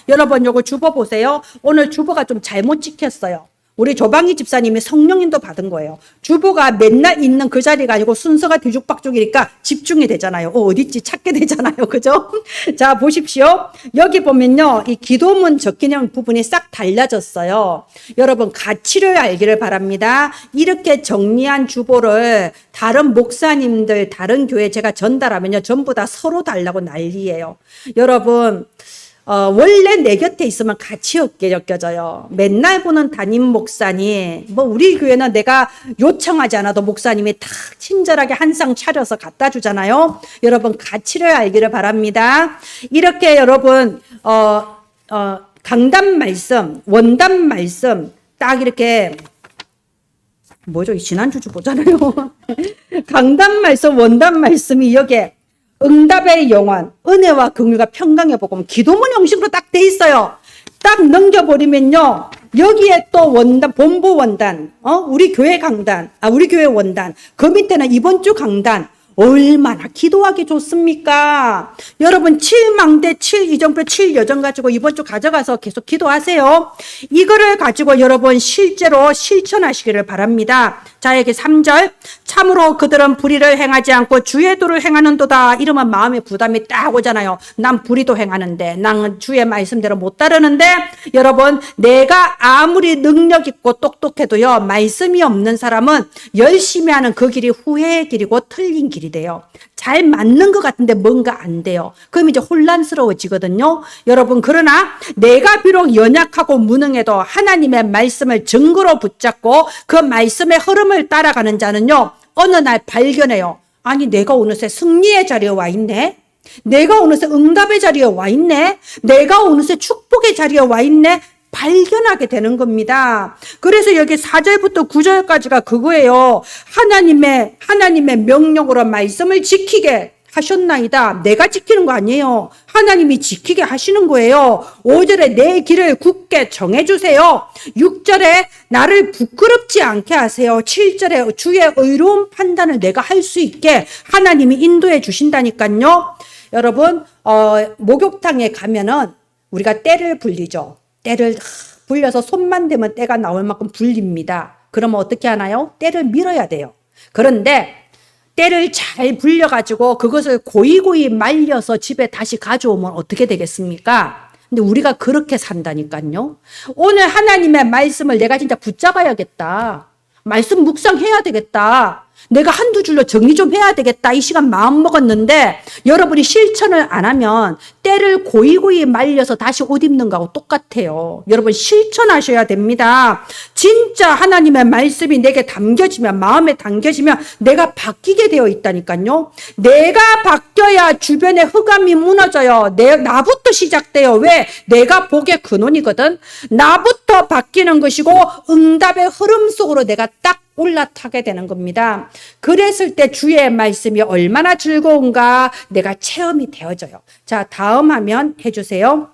여러분 요거 주보 보세요. 오늘 주보가 좀 잘못 찍혔어요. 우리 조방희 집사님이 성령님도 받은 거예요. 주보가 맨날 있는 그 자리가 아니고 순서가 뒤죽박죽이니까 집중이 되잖아요. 어딨지 찾게 되잖아요. 그죠? 자, 보십시오. 여기 보면요. 이 기도문 적히는 부분이 싹 달라졌어요. 여러분, 가치를 알기를 바랍니다. 이렇게 정리한 주보를 다른 목사님들, 다른 교회 제가 전달하면요. 전부 다 서로 달라고 난리예요. 여러분, 원래 내 곁에 있으면 가치 없게 느껴져요. 맨날 보는 담임 목사님, 우리 교회는 내가 요청하지 않아도 목사님이 탁 친절하게 한 상 차려서 갖다 주잖아요. 여러분, 가치를 알기를 바랍니다. 이렇게 여러분, 강단 말씀, 원단 말씀, 딱 이렇게, 뭐죠? 지난주 주보잖아요. 강단 말씀, 원단 말씀이 여기에 응답의 영원, 은혜와 긍휼과 평강의 복음, 기도문 형식으로 딱 돼 있어요. 딱 넘겨버리면요. 여기에 또 원단, 본부 원단, 우리 교회 강단, 우리 교회 원단, 그 밑에는 이번 주 강단, 얼마나 기도하기 좋습니까? 여러분 7망대 7이정표 7여정 가지고 이번 주 가져가서 계속 기도하세요. 이거를 가지고 여러분 실제로 실천하시기를 바랍니다. 자, 여기 3절 참으로 그들은 불의를 행하지 않고 주의 도를 행하는도다. 이러면 마음의 부담이 딱 오잖아요. 난 불의도 행하는데 난 주의 말씀대로 못 따르는데, 여러분 내가 아무리 능력 있고 똑똑해도요 말씀이 없는 사람은 열심히 하는 그 길이 후회의 길이고 틀린 길이 돼요. 잘 맞는 것 같은데 뭔가 안 돼요. 그럼 이제 혼란스러워지거든요. 여러분, 그러나 내가 비록 연약하고 무능해도 하나님의 말씀을 증거로 붙잡고 그 말씀의 흐름을 따라가는 자는요 어느 날 발견해요. 아니, 내가 어느새 승리의 자리에 와 있네. 내가 어느새 응답의 자리에 와 있네. 내가 어느새 축복의 자리에 와 있네. 발견하게 되는 겁니다. 그래서 여기 4절부터 9절까지가 그거예요. 하나님의 명령으로 말씀을 지키게 하셨나이다. 내가 지키는 거 아니에요. 하나님이 지키게 하시는 거예요. 5절에 내 길을 굳게 정해주세요. 6절에 나를 부끄럽지 않게 하세요. 7절에 주의 의로운 판단을 내가 할 수 있게 하나님이 인도해 주신다니까요. 여러분, 목욕탕에 가면은 우리가 때를 불리죠. 때를 불려서 손만 대면 때가 나올 만큼 불립니다. 그러면 어떻게 하나요? 때를 밀어야 돼요. 그런데 때를 잘 불려가지고 그것을 고이고이 말려서 집에 다시 가져오면 어떻게 되겠습니까? 근데 우리가 그렇게 산다니까요. 오늘 하나님의 말씀을 내가 진짜 붙잡아야겠다. 말씀 묵상해야 되겠다. 내가 한두 줄로 정리 좀 해야 되겠다. 이 시간 마음 먹었는데 여러분이 실천을 안 하면 때를 고이고이 말려서 다시 옷 입는 거하고 똑같아요. 여러분 실천하셔야 됩니다. 진짜 하나님의 말씀이 내게 담겨지면, 마음에 담겨지면 내가 바뀌게 되어 있다니까요. 내가 바뀌어야 주변의 흑암이 무너져요. 나부터 시작돼요. 왜? 내가 복의 근원이거든. 나부터 바뀌는 것이고 응답의 흐름 속으로 내가 딱 올라타게 되는 겁니다. 그랬을 때 주의 말씀이 얼마나 즐거운가 내가 체험이 되어져요. 자, 다음 화면 해주세요.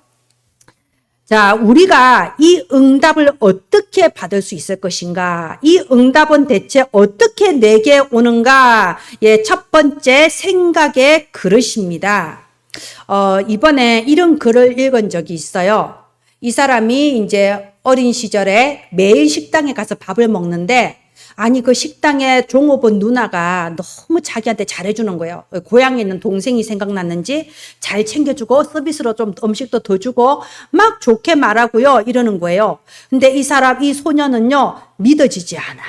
자, 우리가 이 응답을 어떻게 받을 수 있을 것인가? 이 응답은 대체 어떻게 내게 오는가? 예, 첫 번째 생각의 그릇입니다. 이번에 이런 글을 읽은 적이 있어요. 이 사람이 이제 어린 시절에 매일 식당에 가서 밥을 먹는데 아니 그 식당에 종업원 누나가 너무 자기한테 잘해주는 거예요. 고향에 있는 동생이 생각났는지 잘 챙겨주고 서비스로 좀 음식도 더 주고 막 좋게 말하고요 이러는 거예요. 근데 이 소녀는요 믿어지지 않아.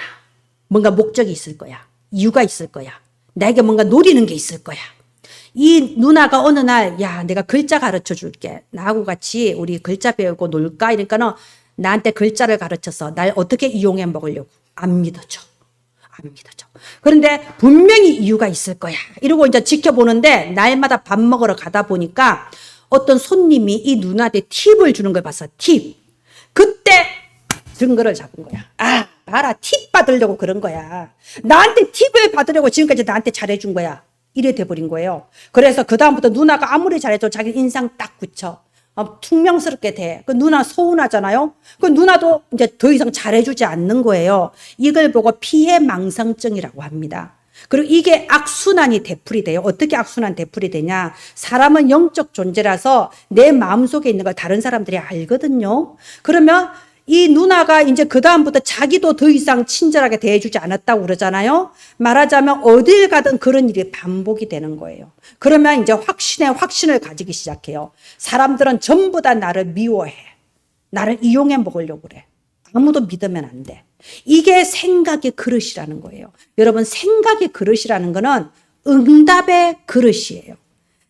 뭔가 목적이 있을 거야. 이유가 있을 거야. 나에게 뭔가 노리는 게 있을 거야. 이 누나가 어느 날 야 내가 글자 가르쳐 줄게. 나하고 같이 우리 글자 배우고 놀까? 이러니까는 나한테 글자를 가르쳐서 날 어떻게 이용해 먹으려고. 안 믿어져. 안 믿어져. 그런데 분명히 이유가 있을 거야. 이러고 이제 지켜보는데 날마다 밥 먹으러 가다 보니까 어떤 손님이 이 누나한테 팁을 주는 걸 봤어. 팁. 그때 증거를 잡은 거야. 아, 봐라. 팁 받으려고 그런 거야. 나한테 팁을 받으려고 지금까지 나한테 잘해준 거야. 이래 돼버린 거예요. 그래서 그다음부터 누나가 아무리 잘해도 자기 인상 딱 굳혀. 퉁명스럽게 돼. 그 누나 서운하잖아요. 그 누나도 이제 더 이상 잘해주지 않는 거예요. 이걸 보고 피해망상증이라고 합니다. 그리고 이게 악순환이 되풀이 돼요. 어떻게 악순환 되풀이 되냐? 사람은 영적 존재라서 내 마음속에 있는 걸 다른 사람들이 알거든요. 그러면 이 누나가 이제 그다음부터 자기도 더 이상 친절하게 대해주지 않았다고 그러잖아요. 말하자면 어딜 가든 그런 일이 반복이 되는 거예요. 그러면 이제 확신을 가지기 시작해요. 사람들은 전부 다 나를 미워해. 나를 이용해 먹으려고 그래. 아무도 믿으면 안 돼. 이게 생각의 그릇이라는 거예요. 여러분 생각의 그릇이라는 거는 응답의 그릇이에요.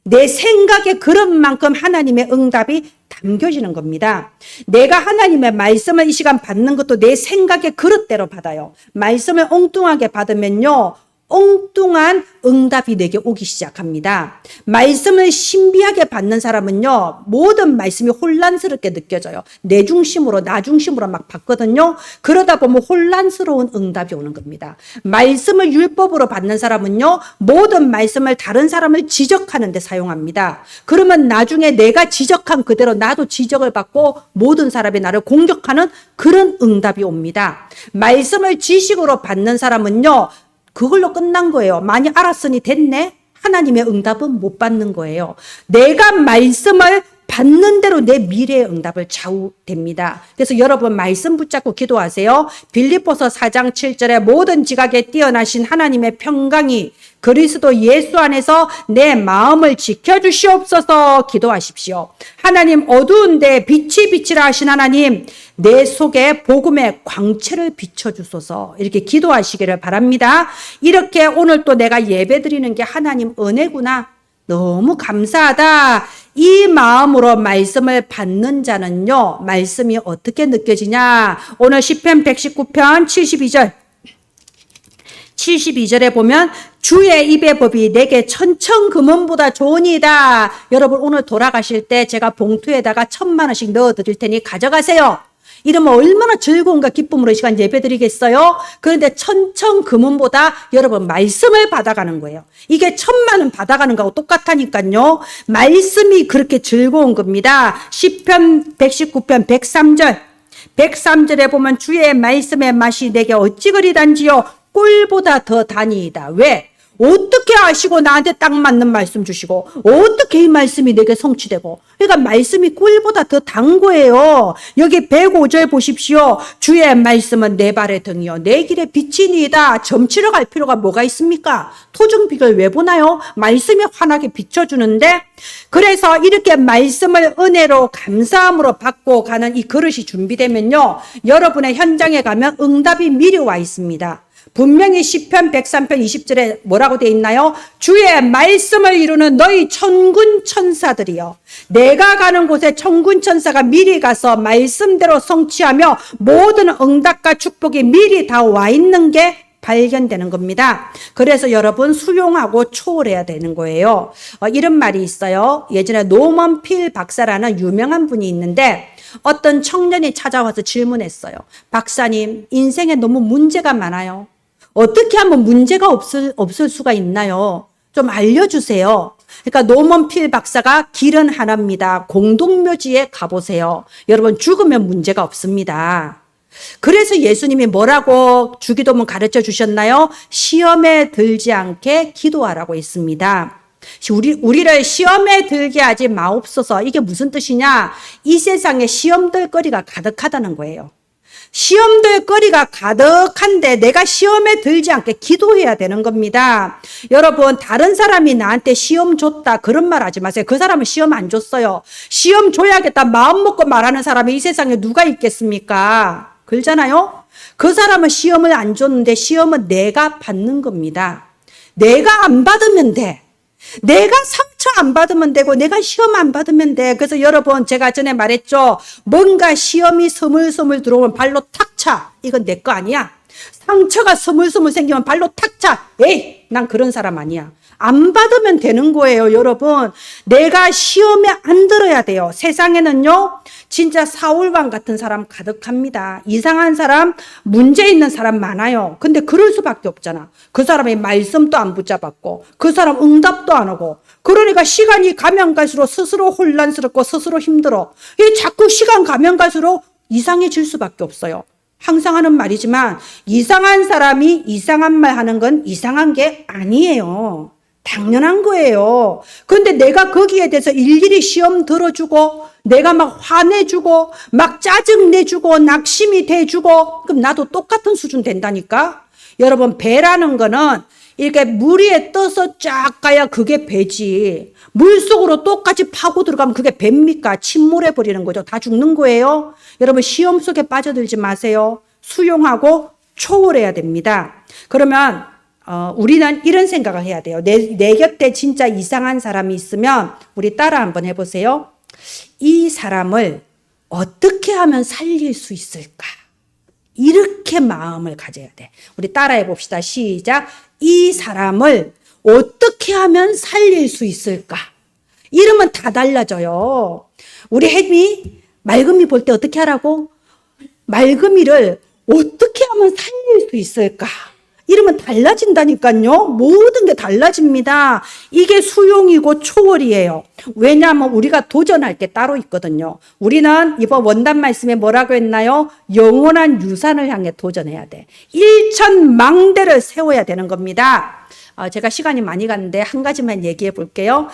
내 생각의 그릇만큼 하나님의 응답이 담겨지는 겁니다. 내가 하나님의 말씀을 이 시간 받는 것도 내 생각의 그릇대로 받아요. 말씀을 엉뚱하게 받으면요. 엉뚱한 응답이 내게 오기 시작합니다. 말씀을 신비하게 받는 사람은요. 모든 말씀이 혼란스럽게 느껴져요. 내 중심으로 나 중심으로 막 받거든요. 그러다 보면 혼란스러운 응답이 오는 겁니다. 말씀을 율법으로 받는 사람은요. 모든 말씀을 다른 사람을 지적하는 데 사용합니다. 그러면 나중에 내가 지적한 그대로 나도 지적을 받고 모든 사람이 나를 공격하는 그런 응답이 옵니다. 말씀을 지식으로 받는 사람은요. 그걸로 끝난 거예요. 많이 알았으니 됐네. 하나님의 응답은 못 받는 거예요. 내가 말씀을 받는 대로 내 미래의 응답을 좌우됩니다. 그래서 여러분 말씀 붙잡고 기도하세요. 빌립보서 4장 7절에 모든 지각에 뛰어나신 하나님의 평강이 그리스도 예수 안에서 내 마음을 지켜주시옵소서 기도하십시오. 하나님 어두운데 빛이 빛이라 하신 하나님 내 속에 복음의 광채를 비춰주소서 이렇게 기도하시기를 바랍니다. 이렇게 오늘 또 내가 예배드리는 게 하나님 은혜구나. 너무 감사하다. 이 마음으로 말씀을 받는 자는요. 말씀이 어떻게 느껴지냐. 오늘 시편 119편 72절에 보면 주의 입의 법이 내게 천천금원보다 좋으니이다. 여러분 오늘 돌아가실 때 제가 봉투에다가 1,000만 원씩 넣어드릴 테니 가져가세요. 이러면 얼마나 즐거움과 기쁨으로 이 시간 예배드리겠어요? 그런데 천천금원보다 여러분 말씀을 받아가는 거예요. 이게 1,000만 원 받아가는 거하고 똑같다니까요. 말씀이 그렇게 즐거운 겁니다. 시편 119편 103절 103절에 보면 주의 말씀의 맛이 내게 어찌 그리 단지요 꿀보다 더 다니이다. 왜? 어떻게 아시고 나한테 딱 맞는 말씀 주시고 어떻게 이 말씀이 내게 성취되고. 그러니까 말씀이 꿀보다 더 단 거예요. 여기 105절 보십시오. 주의 말씀은 내 발의 등이요 내 길의 빛이니이다. 점치러 갈 필요가 뭐가 있습니까? 토중비를 왜 보나요? 말씀이 환하게 비춰주는데, 그래서 이렇게 말씀을 은혜로 감사함으로 받고 가는 이 그릇이 준비되면요, 여러분의 현장에 가면 응답이 미리 와 있습니다. 분명히 시편 103편 20절에 뭐라고 되어 있나요? 주의 말씀을 이루는 너희 천군 천사들이여. 내가 가는 곳에 천군 천사가 미리 가서 말씀대로 성취하며 모든 응답과 축복이 미리 다 와 있는 게 발견되는 겁니다. 그래서 여러분 수용하고 초월해야 되는 거예요. 이런 말이 있어요. 예전에 노먼 필 박사라는 유명한 분이 있는데 어떤 청년이 찾아와서 질문했어요. 박사님, 인생에 너무 문제가 많아요. 어떻게 하면 문제가 없을 수가 있나요? 좀 알려주세요. 그러니까 노먼 필 박사가 길은 하나입니다. 공동묘지에 가보세요. 여러분 죽으면 문제가 없습니다. 그래서 예수님이 뭐라고 주기도문 가르쳐 주셨나요? 시험에 들지 않게 기도하라고 했습니다. 우리를 시험에 들게 하지 마옵소서. 이게 무슨 뜻이냐? 이 세상에 시험들 거리가 가득하다는 거예요. 시험들 거리가 가득한데 내가 시험에 들지 않게 기도해야 되는 겁니다. 여러분, 다른 사람이 나한테 시험 줬다 그런 말 하지 마세요. 그 사람은 시험 안 줬어요. 시험 줘야겠다 마음 먹고 말하는 사람이 이 세상에 누가 있겠습니까? 그러잖아요. 그 사람은 시험을 안 줬는데 시험은 내가 받는 겁니다. 내가 안 받으면 돼. 내가 상처 안 받으면 되고 내가 시험 안 받으면 돼. 그래서 여러분, 제가 전에 말했죠. 뭔가 시험이 스물스물 들어오면 발로 탁 차. 이건 내 거 아니야. 상처가 스물스물 생기면 발로 탁 차. 에이, 난 그런 사람 아니야. 안 받으면 되는 거예요, 여러분. 내가 시험에 안 들어야 돼요. 세상에는요, 진짜 사울왕 같은 사람 가득합니다. 이상한 사람, 문제 있는 사람 많아요. 근데 그럴 수밖에 없잖아. 그 사람의 말씀도 안 붙잡았고, 그 사람 응답도 안 하고, 그러니까 시간이 가면 갈수록 스스로 혼란스럽고 스스로 힘들어. 자꾸 시간 가면 갈수록 이상해질 수밖에 없어요. 항상 하는 말이지만 이상한 사람이 이상한 말 하는 건 이상한 게 아니에요. 당연한 거예요. 그런데 내가 거기에 대해서 일일이 시험 들어주고 내가 막 화내주고 막 짜증내주고 낙심이 돼주고 그럼 나도 똑같은 수준 된다니까. 여러분, 배라는 거는 이렇게 물 위에 떠서 쫙 가야 그게 배지. 물속으로 똑같이 파고 들어가면 그게 배입니까? 침몰해버리는 거죠. 다 죽는 거예요. 여러분, 시험 속에 빠져들지 마세요. 수용하고 초월해야 됩니다. 그러면 우리는 이런 생각을 해야 돼요. 내 곁에 진짜 이상한 사람이 있으면 우리 따라 한번 해보세요. 이 사람을 어떻게 하면 살릴 수 있을까? 이렇게 마음을 가져야 돼. 우리 따라해 봅시다. 시작. 이 사람을 어떻게 하면 살릴 수 있을까? 이러면 다 달라져요. 우리 혜미, 맑음이 볼 때 어떻게 하라고? 맑음이를 어떻게 하면 살릴 수 있을까? 이러면 달라진다니까요. 모든 게 달라집니다. 이게 수용이고 초월이에요. 왜냐하면 우리가 도전할 게 따로 있거든요. 우리는 이번 원단 말씀에 뭐라고 했나요? 영원한 유산을 향해 도전해야 돼. 일천망대를 세워야 되는 겁니다. 제가 시간이 많이 갔는데 한 가지만 얘기해 볼게요.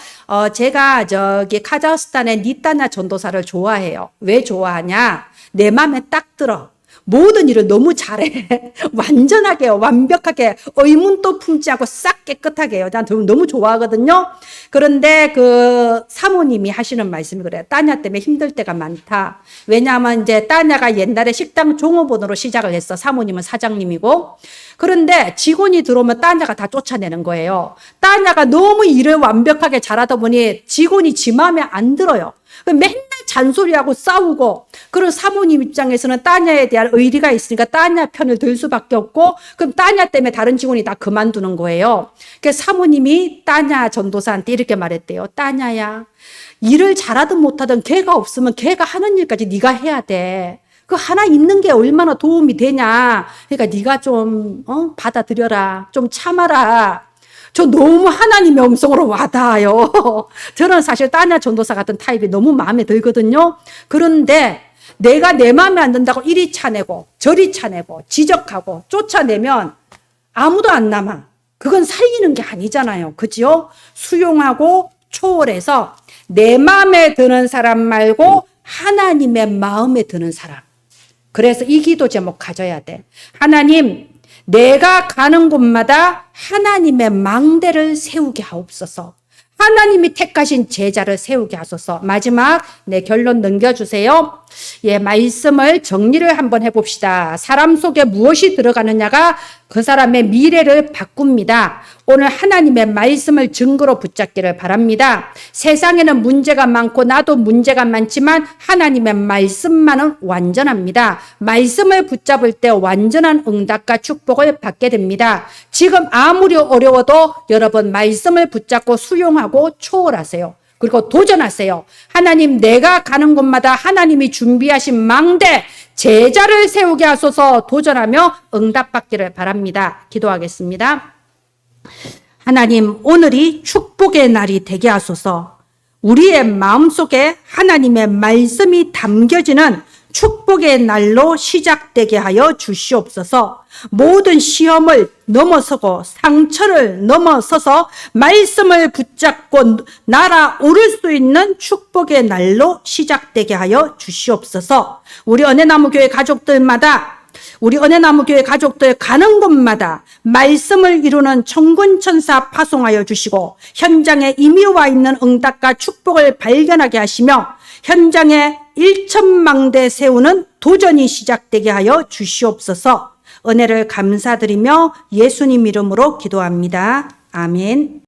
제가 저기 카자흐스탄의 니타냐 전도사를 좋아해요. 왜 좋아하냐? 내 맘에 딱 들어. 모든 일을 너무 잘해. 완전하게, 완벽하게, 의문도 품지 않고 싹 깨끗하게 해요. 난 너무 좋아하거든요. 그런데 그 사모님이 하시는 말씀이 그래요. 따냐 때문에 힘들 때가 많다. 왜냐하면 이제 따냐가 옛날에 식당 종업원으로 시작을 했어. 사모님은 사장님이고. 그런데 직원이 들어오면 따냐가 다 쫓아내는 거예요. 따냐가 너무 일을 완벽하게 잘하다 보니 직원이 지 마음에 안 들어요. 맨날 잔소리하고 싸우고, 그리고 사모님 입장에서는 따냐에 대한 의리가 있으니까 따냐 편을 들 수밖에 없고, 그럼 따냐 때문에 다른 직원이 다 그만두는 거예요. 그래서 사모님이 따냐 전도사한테 이렇게 말했대요. 따냐야, 일을 잘하든 못하든 걔가 없으면 걔가 하는 일까지 네가 해야 돼. 그 하나 있는 게 얼마나 도움이 되냐. 그러니까 네가 좀 받아들여라. 좀 참아라. 저 너무 하나님의 음성으로 와닿아요. 저는 사실 따냐 전도사 같은 타입이 너무 마음에 들거든요. 그런데 내가 내 마음에 안 든다고 이리 차내고 저리 차내고 지적하고 쫓아내면 아무도 안 남아. 그건 살리는 게 아니잖아요. 그죠? 수용하고 초월해서 내 마음에 드는 사람 말고 하나님의 마음에 드는 사람. 그래서 이 기도 제목 가져야 돼. 하나님, 내가 가는 곳마다 하나님의 망대를 세우게 하옵소서. 하나님이 택하신 제자를 세우게 하소서. 마지막 내 결론 넘겨주세요. 예, 말씀을 정리를 한번 해봅시다. 사람 속에 무엇이 들어가느냐가 그 사람의 미래를 바꿉니다. 오늘 하나님의 말씀을 증거로 붙잡기를 바랍니다. 세상에는 문제가 많고 나도 문제가 많지만 하나님의 말씀만은 완전합니다. 말씀을 붙잡을 때 완전한 응답과 축복을 받게 됩니다. 지금 아무리 어려워도 여러분 말씀을 붙잡고 수용하고 초월하세요. 그리고 도전하세요. 하나님, 내가 가는 곳마다 하나님이 준비하신 망대, 제자를 세우게 하소서. 도전하며 응답받기를 바랍니다. 기도하겠습니다. 하나님, 오늘이 축복의 날이 되게 하소서. 우리의 마음속에 하나님의 말씀이 담겨지는 축복의 날로 시작되게 하여 주시옵소서. 모든 시험을 넘어서고 상처를 넘어서서 말씀을 붙잡고 날아오를 수 있는 축복의 날로 시작되게 하여 주시옵소서. 우리 은혜나무교회 가족들마다 우리 은혜나무교회 가족들 가는 곳마다 말씀을 이루는 천군천사 파송하여 주시고 현장에 이미 와 있는 응답과 축복을 발견하게 하시며 현장에 1천망대 세우는 도전이 시작되게 하여 주시옵소서. 은혜를 감사드리며 예수님 이름으로 기도합니다. 아멘.